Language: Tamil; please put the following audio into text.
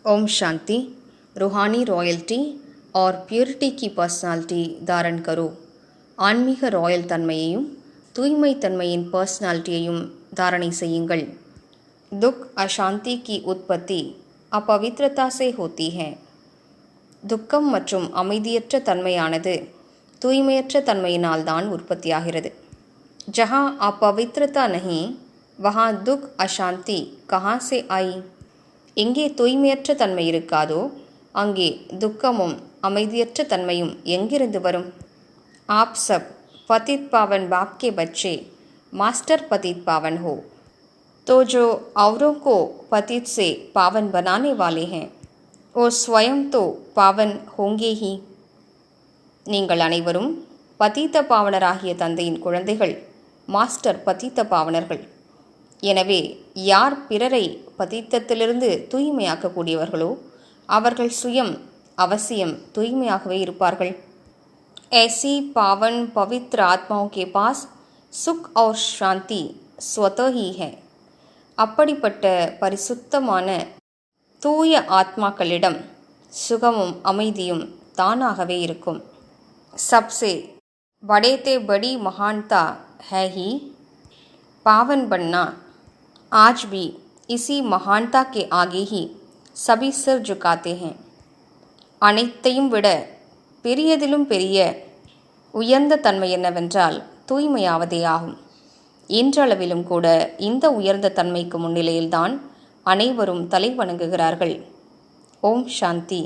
ओम शांति। रूहानी रॉयल्टी और प्योरिटी की पर्सनालिटी धारण करो. ஆன்மீக ராயல் தன்மையையும் தூய்மை தன்மையின் பர்சனாலிட்டியையும் தாரணை செய்யுங்கள். दुख अशांति की उत्पत्ति अपवित्रता से होती है. துக்கம் மற்றும் அமைதியற்ற தன்மையானது தூய்மையற்ற தன்மையினால் தான் உற்பத்தியாகிறது. जहाँ अपवित्रता नहीं वहाँ दुख अशांति कहाँ से आई. எங்கே தூய்மையற்ற தன்மை இருக்காதோ அங்கே துக்கமும் அமைதியற்ற தன்மையும் எங்கிருந்து வரும்? आप सब पतित पावन बाप के बच्चे मास्टर पतित पावन हो, तो जो औरों को पतित से पावन बनाने वाले हैं वो स्वयं तो पावन होंगे ही. நீங்கள் அனைவரும் பதீத்த பாவனராகிய தந்தையின் குழந்தைகள், மாஸ்டர் பதீத்த பாவனர்கள். எனவே யார் பிறரை பதீத்தத்திலிருந்து தூய்மையாக்கக்கூடியவர்களோ அவர்கள் சுயம் அவசியம் தூய்மையாகவே இருப்பார்கள். ऐसी पावन पवित्र आत्माओं के पास सुख और शांति स्वतः ही है. அப்படிப்பட்ட பரிசுத்தமான தூய ஆத்மாக்களிடம் சுகமும் அமைதியும் தானாகவே இருக்கும். सबसे बड़े ते बड़ी महानता है ही. पावन बनना आज भी इसी महानता के आगे ही सभी सिर झुकाते हैं. அனைத்தையும் விட பெரியதிலும் பெரிய உயர்ந்த தன்மை என்னவென்றால் தூய்மையாவதே ஆகும். இன்றளவிலும் கூட இந்த உயர்ந்த தன்மைக்கு முன்னிலையில்தான் அனைவரும் தலை வணங்குகிறார்கள். ஓம் சாந்தி.